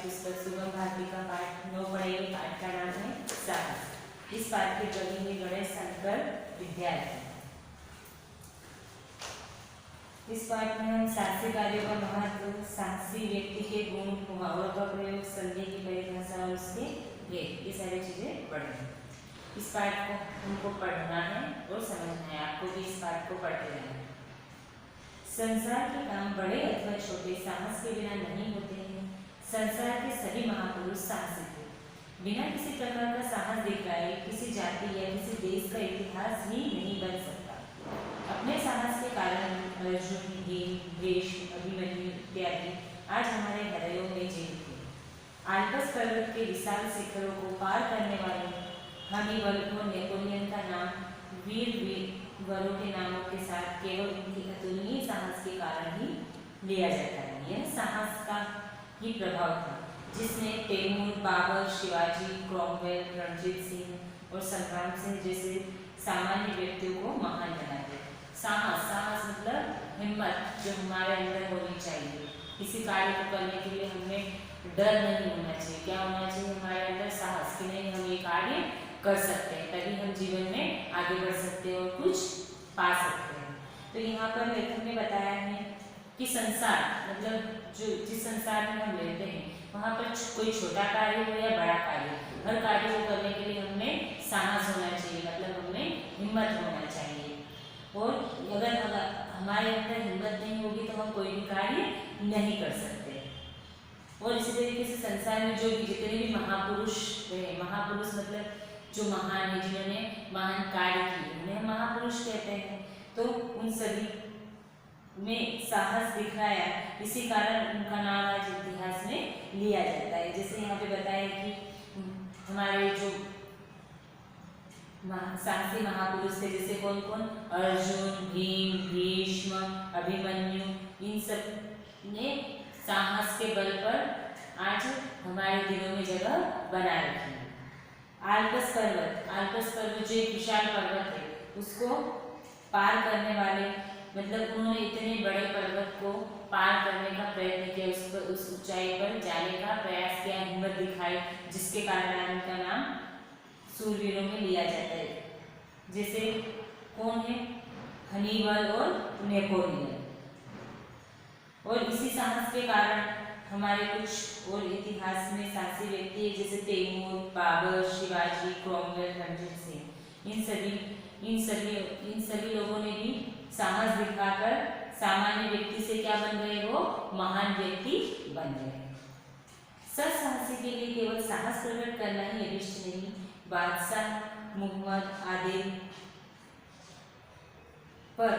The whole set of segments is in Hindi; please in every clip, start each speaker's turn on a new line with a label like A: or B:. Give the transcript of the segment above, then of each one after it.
A: पुस्तक सुगम भारती का पाठ 9 पढ़ेंगे। पाठ का नाम है साहस। इस पाठ के कवि है गणेश शंकर विद्यार्थी। इस पाठ में हम साहसी कार्यों का महत्व, साहसी व्यक्ति के गुण, मुहावरों का प्रयोग, संधि की परिभाषा और उसके भेद, ये सारी चीजें पढ़ेंगे। इस पाठ को हमको पढ़ना है और समझना है। आपको भी इस पाठ को पढ़ते रहना है। संसार के काम बड़े अथवा छोटे साहस के बिना नहीं होते हैं। संसार के सभी महापुरुष साहसी थे। बिना किसी प्रकार का साहस दिखाए किसी जाति या किसी देश का इतिहास ही नहीं बन सकता। अपने साहस के कारण अर्जुन, भीम, भीष्म, अभिमन्यु इत्यादि आज हमारे हृदयों में जीवित हैं। आल्पस पर्वत के विशाल शिखरों को पार करने वाले हनीबल और नेपोलियन का नाम वीर वरों के नामों के साथ केवल उनकी अतुलनीय साहस के कारण ही लिया जाता है। यह साहस का ही प्रभाव था जिसने तैमूर, बाबर, शिवाजी, क्रॉमवेल, रणजीत सिंह और संग्राम सिंह जैसे सामान्य व्यक्तियों को महान बना दिया। साहस मतलब हिम्मत, जो हमारे अंदर होनी चाहिए। किसी कार्य को करने के लिए हमें डर नहीं होना चाहिए। क्या होना चाहिए हमारे अंदर? साहस, कि नहीं हम ये कार्य कर सकते हैं, तभी हम जीवन में आगे बढ़ सकते हैं और कुछ पा सकते हैं। तो यहाँ पर लेखक ने बताया है कि संसार मतलब जो जिस संसार में हम रहते हैं वहाँ पर कोई छोटा कार्य हो या बड़ा कार्य, हर कार्य को करने के लिए हमें साहस होना चाहिए, मतलब हमें हिम्मत होना चाहिए। और अगर हमारे अंदर हिम्मत नहीं होगी तो हम कोई भी कार्य नहीं कर सकते। और इसी तरीके से संसार में जो भी जितने भी महापुरुष रहे, महापुरुष मतलब जो महान है, जिन्होंने महान कार्य किए, उन्हें महापुरुष कहते हैं। तो उन सभी में साहस दिखाया, इसी कारण उनका नाम आज इतिहास में लिया जाता है। जैसे यहाँ पे बताया कि हमारे जो साहसी महापुरुष थे, जैसे कौन कौन? अर्जुन, भीम, भीष्म, अभिमन्यु, इन सब ने साहस के बल पर आज हमारे दिलों में जगह बना रखी है। आल्पस पर्वत जो एक विशाल पर्वत है, उसको पार करने वाले, मतलब उन्होंने इतने बड़े पर्वत को पार करने का प्रयत्न किया, उस ऊंचाई पर जाने का प्रयास किया, हिम्मत दिखाई, जिसके कारण उनका नाम सूरवीरों में लिया जाता है। जैसे कौन है? हनीबल और नेपोलियन। और इसी साहस के कारण हमारे कुछ और इतिहास में साहसी व्यक्ति है, जैसे तैमूर, बाबर, शिवाजी, क्रॉमवेल, रणजीत सिंह। इन सभी लोगों ने भी साहस दिखाकर सामान्य व्यक्ति से क्या बन गए? वो महान व्यक्ति बन गए। सत्साहसी के लिए केवल साहस प्रकट करना ही अभिष्ट नहीं, बादशाह मुहम्मद आदिल पर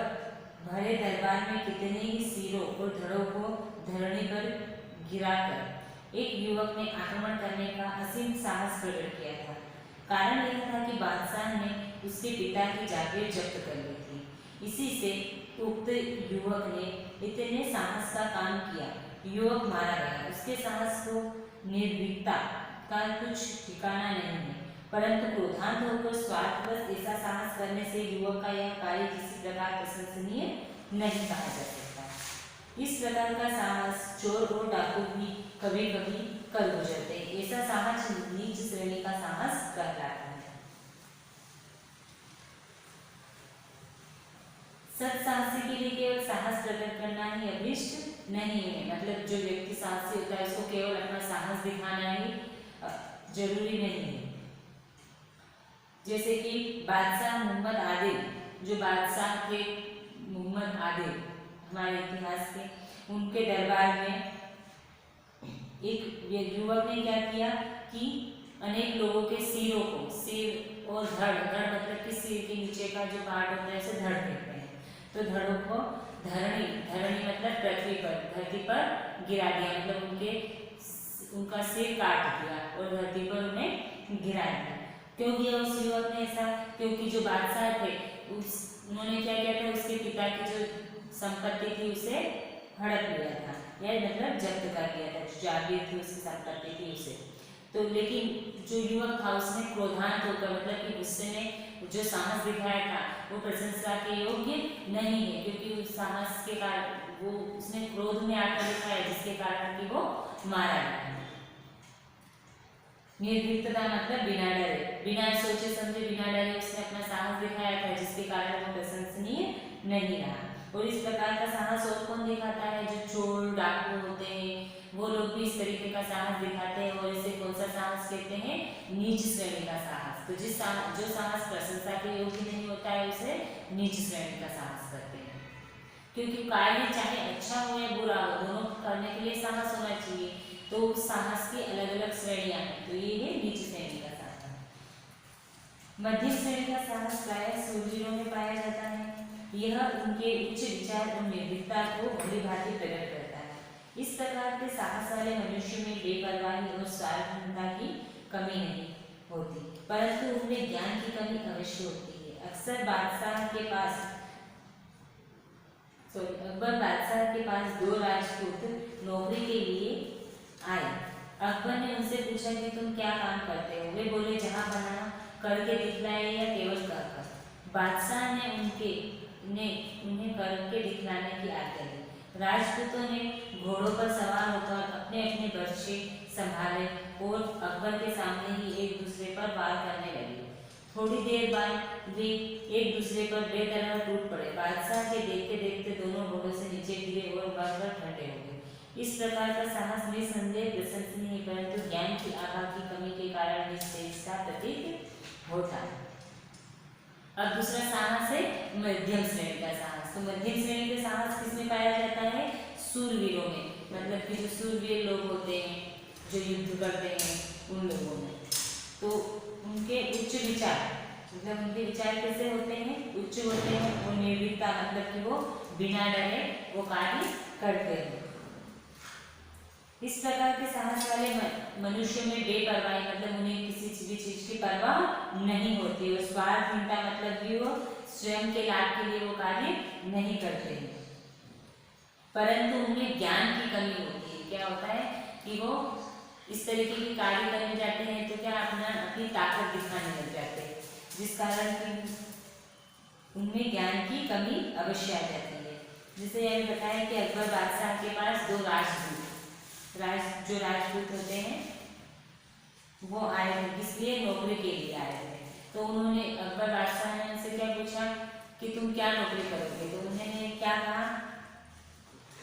A: भरे दरबार में कितने ही सिरों और धड़ों को धरणी पर गिराकर एक युवक ने आक्रमण करने का असीम साहस प्रकट किया था। कारण यह था कि बादशाह ने उसके पिता की जागीर जब्त कर ली थी। इसी से उक्त युवक ने इतने साहस का काम किया, युवक मारा गया। उसके साहस को निर्भीकता का कुछ ठिकाना नहीं है, परंतु क्रोधांत होकर स्वार्थवश ऐसा साहस करने से युवक का यह कार्य किसी प्रकार प्रशंसनीय नहीं कहा जा सकता। इस प्रकार का साहस चोर और डाकू भी कभी कभी कर गुजरते हैं। ऐसा साहस नीच श्रेणी का साहस कहलाता है। सत्साहसी के लिए केवल साहस प्रकट करना ही अभिष्ट नहीं है, मतलब जो व्यक्ति साहसी होता है उसको केवल अपना साहस दिखाना ही जरूरी नहीं है। जैसे कि बादशाह मुहम्मद आदिल, जो बादशाह थे मुहम्मद आदिल हमारे इतिहास के, उनके दरबार में एक युवक ने क्या किया कि अनेक लोगों के सिरों को, सिर और धड़ मतलब कि सिर के नीचे का जो पार्ट होता है उसे धड़ कहते हैं, तो धड़ों को धरणी मतलब पृथ्वी पर, धरती पर गिरा दिया, मतलब उनका सिर काट दिया और धरती पर उन्हें गिरा दिया। क्यों किया उस युवक ने ऐसा? क्योंकि जो बादशाह थे उन्होंने क्या किया था? उसके पिता की जो संपत्ति थी उसे हड़प लिया था, या मतलब जब्त कर लिया था, जो जागीर थी उसकी संपत्ति थी उसे। तो लेकिन जो युवक था उसने क्रोधांत होकर, मतलब कि गुस्से में जो साहस दिखाया था वो प्रशंसा के योग्य नहीं है, क्योंकि उस साहस के कारण वो उसने क्रोध में आकर दिखाया, जिसके कारण कि वो मारा गया। निर्भीकता मतलब बिना डरे, बिना सोचे समझे, बिना डरे उसने अपना साहस दिखाया था, जिसके कारण वो प्रशंसनीय नहीं रहा। और इस प्रकार का साहस और कौन दिखाता है? जो चोर डाकू होते हैं वो लोग भी इस तरीके का साहस दिखाते हैं, और इसे कौन सा साहस कहते हैं? नीच श्रेणी का साहस। तो जो साहस प्रशंसा के योग्य नहीं होता है उसे नीच श्रेणी का साहस कहते हैं। क्योंकि कार्य चाहे अच्छा हो या बुरा हो, दोनों करने के लिए साहस होना चाहिए। तो उस साहस की अलग अलग श्रेणियां हैं, तो ये है नीच श्रेणी का साहस। मध्यम श्रेणी का साहस प्रायः शूरवीरों में पाया जाता है। यह उनके उच्च विचार और निर्भीकता को भलीभांति प्रकट करता है। इस प्रकार के साहस वाले मनुष्य में बेपरवाही और स्वार्थहीनता की कमी नहीं होती, परंतु उनमें ज्ञान की कमी अवश्य होती है। अक्सर अकबर बादशाह के पास दो राजपूत नौकरी के लिए आए। अकबर ने उनसे पूछा कि तुम क्या काम करते हो? वे बोले, जहां बना करके दिखलाए या केवल कहकर। बादशाह ने उन्हें करके दिखलाने की आज्ञा दी। राजपूतों ने घोड़ों पर सवार होकर अपने अपने बर्छे संभाले और अकबर के सामने ही एक दूसरे पर वार करने लगे। थोड़ी देर बाद वे एक दूसरे पर बेदरकार टूट पड़े। बादशाह के देखते देखते दोनों घोड़ों से नीचे गिरे और बढ़कर ठंडे हो गए। इस प्रकार का साहस निसंदेह प्रशंसनीय है, परंतु ज्ञान की आभा की कमी के कारण निस्तेज का प्रतीक होता है। अब दूसरा साहस है मध्यम श्रेणी का साहस। तो मध्यम श्रेणी का साहस किसमें पाया जाता है? शूरवीरों में, मतलब कि जो शूरवीर लोग होते हैं जो युद्ध करते हैं उन लोगों में। तो उनके उच्च विचार, मतलब उनके विचार कैसे होते हैं? उच्च होते हैं। वो निर्भीकता मतलब कि वो बिना डरे वो कार्य करते हैं। इस प्रकार के साहस वाले मनुष्यों में बेपरवाही मतलब उन्हें किसी भी चीज की परवाह नहीं होती, और स्वार्थहीनता मतलब कि वो स्वयं के लाभ के लिए वो कार्य नहीं करते हैं, परंतु उनमें ज्ञान की कमी होती है। क्या होता है कि वो इस तरीके के कार्य करने जाते हैं तो क्या अपनी ताकत दिखाने लग जाते हैं, जिस कारण कि उनमें ज्ञान की कमी अवश्य आ जाती है। जैसे यह बताया कि अकबर बादशाह के पास दो जो राजपूत होते हैं वो आए थे, इसलिए नौकरी के लिए आए थे। तो उन्होंने अकबर बादशाह ने उनसे क्या पूछा कि तुम क्या नौकरी करोगे? तो उन्होंने क्या कहा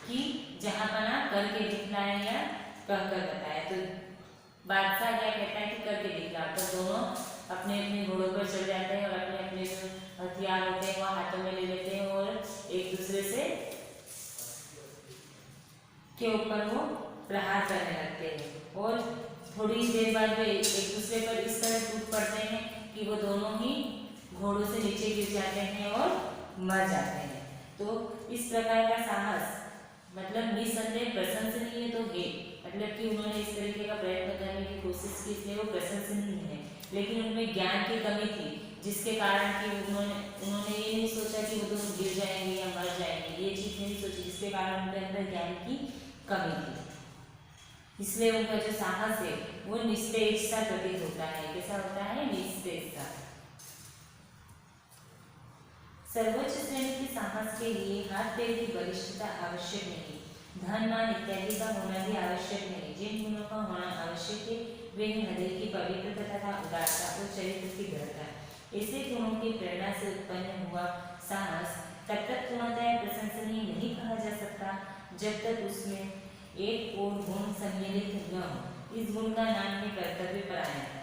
A: कि जहां बना करके दिखलाए या कहकर बताया। तो बादशाह क्या कहता है कि करके दिखलाओ। तो दोनों अपने अपने घोड़ों पर चढ़ जाते हैं और अपने अपने जो हथियार होते हैं वो हाथों में ले लेते हैं और एक दूसरे से के ऊपर वो प्रहार करने लगते हैं, और थोड़ी देर बाद वे एक दूसरे पर इस तरह टूट पड़ते हैं कि वो दोनों ही घोड़ों से नीचे गिर जाते हैं और मर जाते हैं। तो इस प्रकार का साहस मतलब निसंदेह प्रशंसनीय तो है, मतलब कि उन्होंने इस तरीके का प्रयत्न करने की कोशिश की, इसलिए वो प्रशंसनीय है। लेकिन उनमें ज्ञान की कमी थी, जिसके कारण कि उन्होंने ये नहीं सोचा कि वो दोनों गिर जाएंगे या मर जाएंगे, ये चीज नहीं सोची, जिसके कारण उनके अंदर ज्ञान की कमी थी। इसलिए उनका जो साहस है वो निस्तेज सा प्रतीत होता है। कैसा होता है? निस्तेज सा। सर्वोच्च श्रेणी के साहस के लिए हाथ पैर की बलिष्ठता आवश्यक नहीं, धन मान इत्यादि का होना भी आवश्यक नहीं। जिन गुणों का होना आवश्यक है वे हैं हृदय की पवित्रता तथा उदारता और चरित्र की दृढ़ता। ऐसे गुणों की प्रेरणा से उत्पन्न हुआ साहस तब तक पूर्णतः प्रशंसनीय नहीं कहा जा सकता जब तक उसमें एक और गुण सम्मिलित न हो। इस गुण का नाम है कर्तव्य परायणता।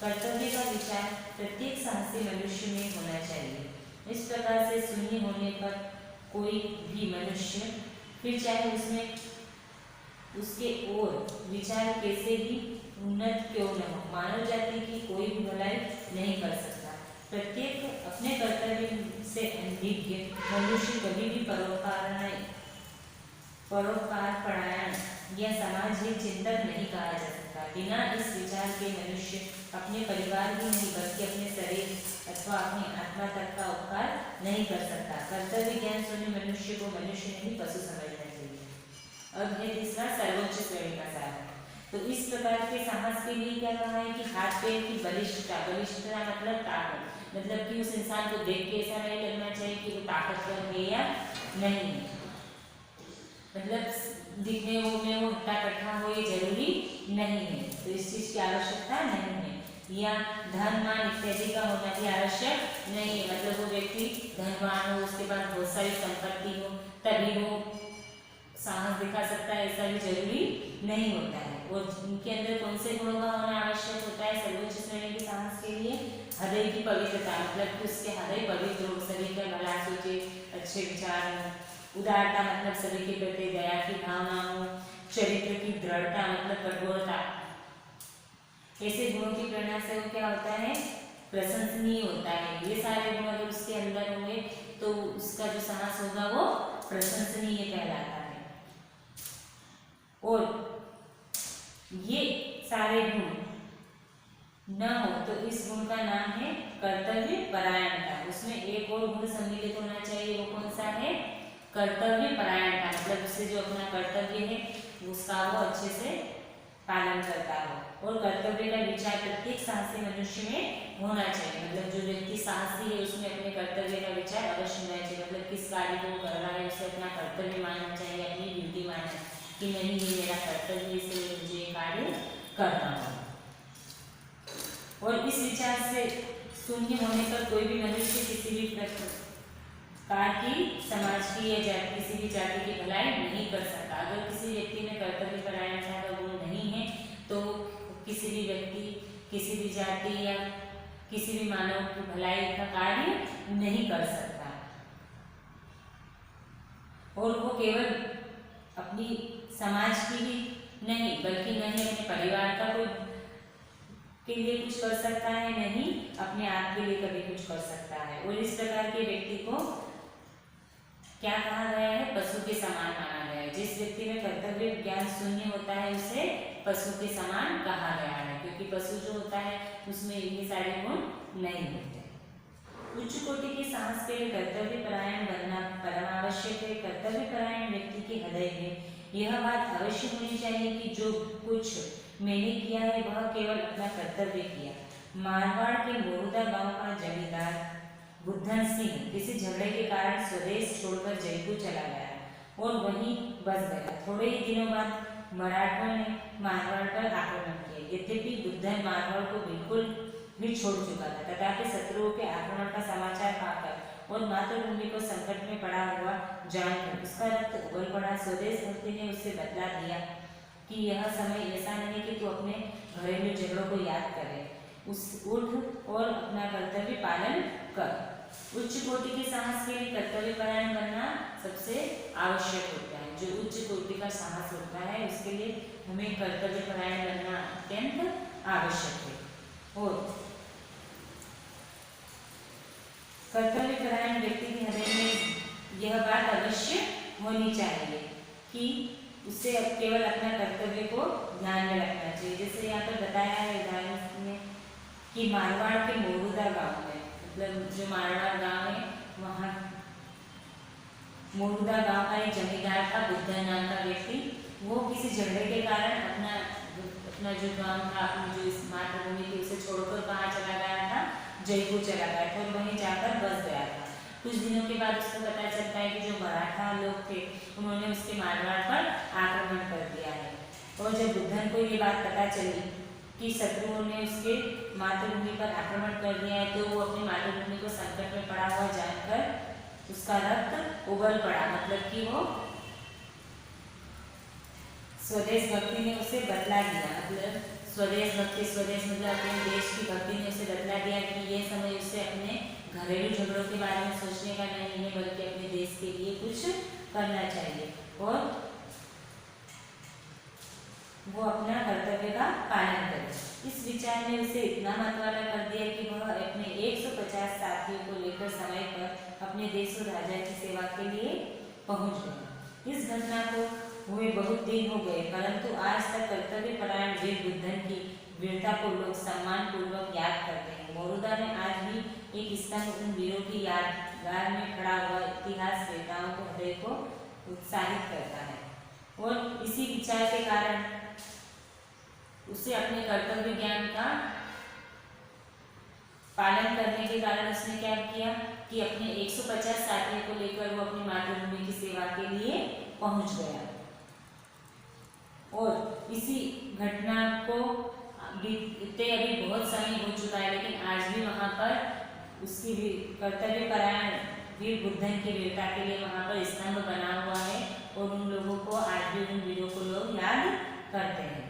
A: कर्तव्य का विचार प्रत्येक साहसी मनुष्य में होना चाहिए। इस प्रकार से शून्य होने पर कोई भी मनुष्य फिर चाहे उसमें उसके और विचार कैसे भी उन्नत क्यों न हो, मानव जाति की कोई भी भलाई नहीं कर सकता। प्रत्येक अपने कर्तव्य से अनभिज्ञ मनुष्य कभी भी परोपकार-परायण या सामाजिक चिंतक नहीं कहा जा सकता। बिना इस विचार के मनुष्य अपने परिवार ही नहीं बल्कि अपने शरीर अथवा अपनी आत्मा तक का उपकार नहीं कर सकता। कर्तव्य ज्ञान शून्य मनुष्य को मनुष्य नहीं पशु समझना चाहिए। अब है तीसरा सर्वोच्च श्रेणी का साहस। तो इस प्रकार के साहस के लिए क्या कहा है कि हाथ पैर की बलिष्ठता मतलब ताकत, मतलब कि उस इंसान को देख के ऐसा नहीं लगना चाहिए कि वो ताकतवर है या नहीं है, मतलब दिखने में वो हट्टा कट्ठा हो ये जरूरी नहीं है। तो इस चीज की आवश्यकता नहीं है। या धन मान इत्यादि का होना भी आवश्यक नहीं है, मतलब वो व्यक्ति धनवान हो, उसके पास बहुत सारी संपत्ति हो तभी वो साहस दिखा सकता है, ऐसा भी जरूरी नहीं होता है। और उनके अंदर कौन से गुणों का होना आवश्यक होता है सर्वोच्च श्रेणी के साहस के लिए? हृदय की पवित्रता, मतलब कि उसके हृदय पवित्र हो, सभी का भला सोचे, अच्छे विचार हो। उदारता मतलब सभी के प्रति दया की भावना हो। चरित्र की दृढ़ता मतलब कठोरता। ऐसे गुणों की प्रेरणा से वो क्या होता है? प्रशंसनीय होता है। ये सारे गुण अगर उसके अंदर होंगे तो उसका जो साहस होगा वो प्रशंसनीय कहलाता है। और ये सारे गुण न हो तो इस गुण का नाम है कर्तव्य परायणता। उसमें एक और गुण सम्मिलित होना चाहिए, वो कौन सा है? कर्तव्य परायणता, मतलब उससे जो अपना कर्तव्य है उसका वो अच्छे से पालन करता हो। और कर्तव्य का विचार प्रत्येक साहसी मनुष्य में होना चाहिए, मतलब जो व्यक्ति साहसी है उसमें अपने कर्तव्य का विचार अवश्य होना चाहिए। मतलब किस कार्य को कर रहा है उसे अपना कर्तव्य मानना चाहिए, अपनी ड्यूटी मानना कि नहीं ये मेरा कर्तव्य, इसलिए मुझे ये कार्य करना होगा। और इस विचार से शून्य होने पर कोई भी मनुष्य किसी भी प्रकार की समाज की या किसी भी जाति की भलाई नहीं कर सकता। अगर किसी व्यक्ति में कर्तव्य परायणता का गुण नहीं है तो किसी भी व्यक्ति, किसी भी जाति या किसी भी मानव की भलाई का कार्य नहीं कर सकता। और वो केवल अपनी समाज की ही नहीं बल्कि न ही अपने परिवार का कोई के लिए कुछ कर सकता है, नहीं अपने आप के लिए कभी कुछ कर सकता है। और इस प्रकार के व्यक्ति को क्या कहा गया है? पशु के समान माना गया है। जिस व्यक्ति में कर्तव्य ज्ञान शून्य होता है उसे पशु के समान कहा गया है, क्योंकि पशु जो होता है उसमें ये सारे गुण नहीं होते। उच्च कोटि के साहस के लिए कर्तव्य परायण बनना परम आवश्यक है। कर्तव्य परायण व्यक्ति के हृदय में यह बात अवश्य होनी चाहिए कि जो कुछ मैंने किया है वह केवल अपना कर्तव्य किया। मारवाड़ के मोरूदा गांव का जमींदार बुद्धन सिंह किसी झगड़े के कारण स्वदेश छोड़कर जयपुर चला गया और वहीं बस गया। थोड़े ही दिनों बाद मराठों ने मारवाड़ पर आक्रमण किया। यद्यपि बुद्धन मारवाड़ को बिल्कुल भी छोड़ चुका था, तथापि शत्रुओं के आक्रमण का समाचार पाकर और मातृभूमि को संकट में पड़ा हुआ जानकर उसका रक्त उबल पड़ा। स्वदेश भक्ति ने उससे बतला दिया कि यह समय ऐसा नहीं कि तू अपने घरेलू झगड़ों को याद करे, उठ और अपना कर्तव्य पालन कर। उच्च कोटि के साहस के लिए कर्तव्य परायण बनना सबसे आवश्यक होता है। जो उच्च कोटि का साहस होता है उसके लिए हमें कर्तव्य परायण बनना अत्यंत आवश्यक है। और कर्तव्य परायण व्यक्ति के हृदय में यह बात अवश्य होनी चाहिए कि उससे केवल अपना कर्तव्य को ध्यान में रखना चाहिए। जैसे यहाँ पर बताया है उदाहरण में कि मारवाड़ के मोरूदा गांव में, मतलब जो मारवाड़ गांव है वहाँ मोरूदा गांव का एक जमींदार था बुद्धन नाम का व्यक्ति। वो किसी झगड़े के कारण अपना जो गांव था, अपनी जो इस मातृभूमि थी उसे छोड़कर कहाँ चला गया था? जयपुर चला गया था और वहीं जाकर बस गया था। कुछ दिनों के बाद उसको पता चलता है कि जो मराठा लोग थे उन्होंने उसके मारवाड़ पर आक्रमण कर दिया है। और जब बुद्धन को ये बात पता चली कि शत्रुओं ने उसके मातृभूमि पर आक्रमण कर दिया है तो वो अपनी मातृभूमि को संकट में पड़ा हुआ जानकर उसका रक्त उबल पड़ा, मतलब कि वो स्वदेश भक्ति ने उसे बतला दिया। मतलब स्वदेश भक्ति, स्वदेश मतलब अपने देश की भक्ति ने उसे बतला दिया कि ये समय उसे अपने घरेलू झगड़ों के बारे में सोचने का नहीं है बल्कि अपने देश के लिए कुछ करना चाहिए और वो अपना कर्तव्य का पालन करे। इस विचार ने उसे इतना मतवाला कर दिया कि वह अपने 150 साथियों को लेकर समय पर अपने देश और राजा की सेवा के लिए पहुंच गया। इस घटना को हुए बहुत दिन हो गए, परंतु आज तक कर्तव्य परायण वीर बुद्धन की वीरता को लोग सम्मान पूर्वक याद करते हैं। मोरूदा में आज भी एक स्तंभ उन वीरों की यादगार में खड़ा हुआ इतिहास वेताओं को हृदय को उत्साहित करता है। और इसी विचार के कारण उसे अपने कर्तव्य ज्ञान का पालन करने के कारण उसने क्या किया कि अपने 150 साथियों को लेकर वो अपनी मातृभूमि की सेवा के लिए पहुंच गया। और इसी घटना को बीतते अभी बहुत समय हो चुका है, लेकिन आज भी वहाँ पर उसकी कर्तव्य परायण वीर बुद्धन की वीरता के लिए वहाँ पर स्तंभ बना हुआ है और उन लोगों को आज भी उन वीरों को लोग याद करते हैं।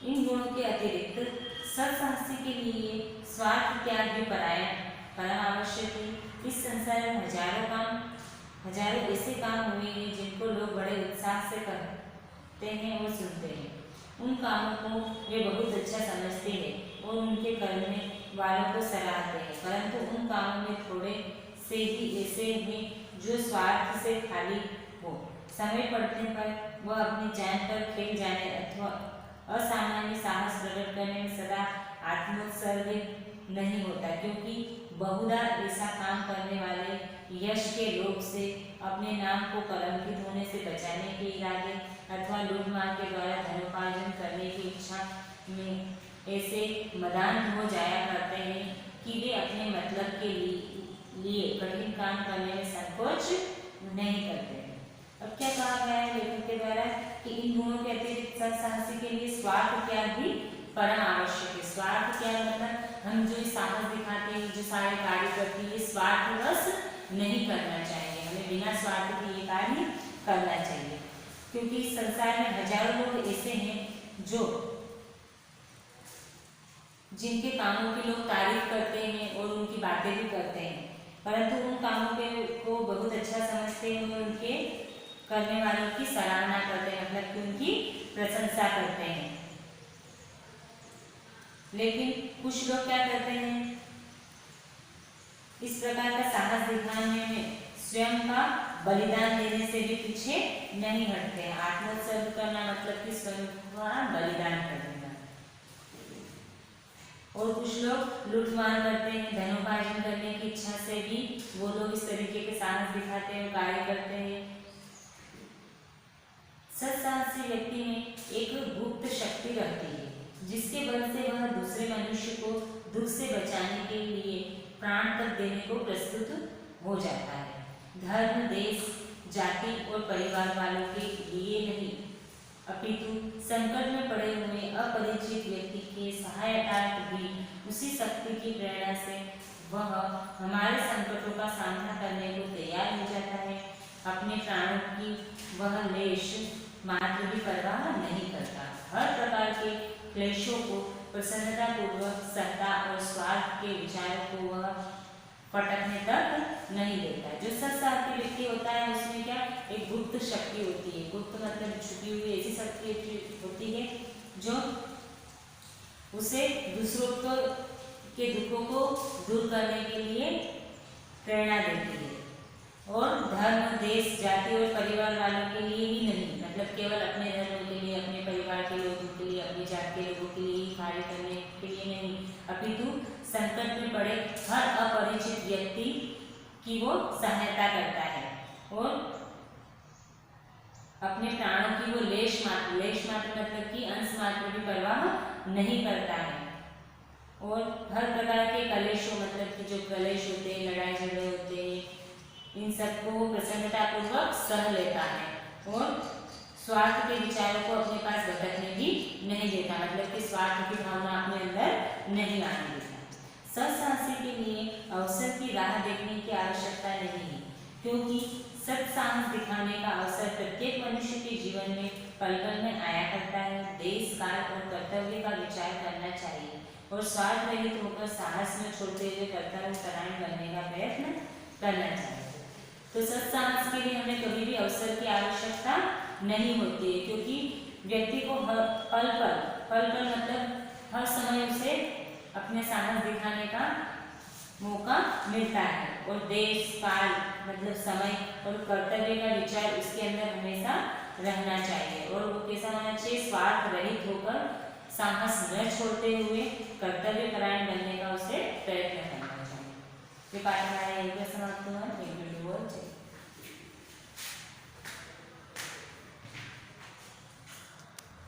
A: इन गुणों के अतिरिक्त सत्साहसी के लिए स्वार्थ त्याग भी परम आवश्यक है। इस संसार में हजारों ऐसे काम हुए हैं जिनको लोग बड़े उत्साह से करते हैं और सुनते हैं। उन कामों को वे बहुत अच्छा समझते हैं और उनके करने वालों को सराहते हैं, परंतु उन कामों में थोड़े से ही ऐसे हैं जो स्वार्थ से खाली हो। समय पड़ने पर वह अपनी जान पर खेल जाने अथवा असामान्य साहस प्रकट करने में सदा आत्मोत्सर्ग नहीं होता, क्योंकि बहुधा ऐसा काम करने वाले यश के लोभ से अपने नाम को कलंकित होने से बचाने के इरादे अथवा लूटमार के द्वारा धनोपार्जन करने की इच्छा में ऐसे मदान हो जाया करते हैं कि वे अपने मतलब के लिए कठिन काम करने में संकोच नहीं करते। अब क्या कहा गया है लेखक के द्वारा कि इन गुणों के अतिरिक्त सत्साहसी के लिए स्वार्थ त्याग भी परम आवश्यक है। स्वार्थ त्याग मतलब हम जो साहस दिखाते हैं, जो सारे कार्य करते हैं, ये स्वार्थवश नहीं करना चाहिए। हमें बिना स्वार्थ के ये कार्य करना चाहिए, क्योंकि इस संसार में हजारों लोग ऐसे हैं जो जिनके कामों की लोग तारीफ करते हैं और उनकी बातें भी करते हैं, परंतु उन कामों को बहुत अच्छा समझते हैं और उनके करने वालों की सराहना करते हैं, मतलब कि उनकी प्रशंसा करते हैं। लेकिन कुछ लोग क्या करते हैं, इस प्रकार का साहस दिखाने में स्वयं का बलिदान देने से भी पीछे नहीं हटते हैं। आत्मोत्सर्ग करना मतलब कि स्वयं का बलिदान कर देना। और कुछ लोग लूटमार करते हैं, धनोपार्जन करने की इच्छा से भी वो लोग इस तरीके के साहस दिखाते हैं, कार्य करते हैं। सत्साहसी व्यक्ति में एक गुप्त शक्ति रहती है, जिसके बल से वह दूसरे मनुष्य को दुख से बचाने के लिए प्राण तक देने को प्रस्तुत हो जाता है। धर्म, देश, जाति और परिवार वालों के लिए नहीं, अपितु संकट में पड़े हुए अपरिचित व्यक्ति के सहायतार्थ भी उसी शक्ति की प्रेरणा से वह हमारे संकटों का सामना करने को तैयार हो जाता है। अपने प्राणों की वह लेश मात्र भी परवाह नहीं करता। हर प्रकार के क्लेशों को प्रसन्नतापूर्वक सहता और स्वार्थ के विचारों को वह फटकने तक नहीं देता। जो सत्साहसी व्यक्ति होता है उसमें क्या एक गुप्त शक्ति होती है। गुप्त मतलब छुपी हुई ऐसी शक्ति होती है जो उसे दूसरों के दुखों को दूर करने के लिए प्रेरणा देती है। और धर्म, देश, जाति और परिवार वालों के लिए ही नहीं, मतलब केवल अपने धर्म के लिए, अपने परिवार के लोगों के लिए, अपनी जाति के लोगों के लिए ही कार्य करने के लिए नहीं, अपितु संकट में पड़े हर अपरिचित व्यक्ति की वो सहायता करता है और अपने प्राणों की वो लेश मात्र मतलब कि अंश मात्र भी परवाह नहीं करता है। और हर प्रकार के कलेशों मतलब कि जो कलेश होते हैं, लड़ाई झगड़े होते हैं, इन सबको प्रसन्नतापूर्वक सह लेता है और स्वार्थ के विचारों को अपने पास भटकने भी नहीं देता, मतलब कि स्वार्थ की भावना अपने अंदर नहीं आने देता। सत्साहसी के लिए अवसर की राह देखने की आवश्यकता नहीं है, क्योंकि सत्साहस दिखाने का अवसर प्रत्येक मनुष्य के जीवन में पल-पल में आया करता है। देश, काल और कर्तव्य का विचार करना चाहिए और स्वार्थ रहित होकर साहस में छोड़ते हुए कर्तव्य परायण बनने का प्रयत्न करना चाहिए। तो सत्साहस के लिए हमें कभी भी अवसर की आवश्यकता नहीं होती है, क्योंकि व्यक्ति को पल पल मतलब हर समय उसे अपने साहस दिखाने का मौका मिलता है। और देश, काल मतलब समय और कर्तव्य का विचार उसके अंदर हमेशा रहना चाहिए और वो कैसा होना चाहिए, स्वार्थ रहित होकर साहस न छोड़ते हुए कर्तव्य परायण बनने का उसे प्रयत्न करना चाहिए। ये पाठ हमारा यहीं पर समाप्त हुआ।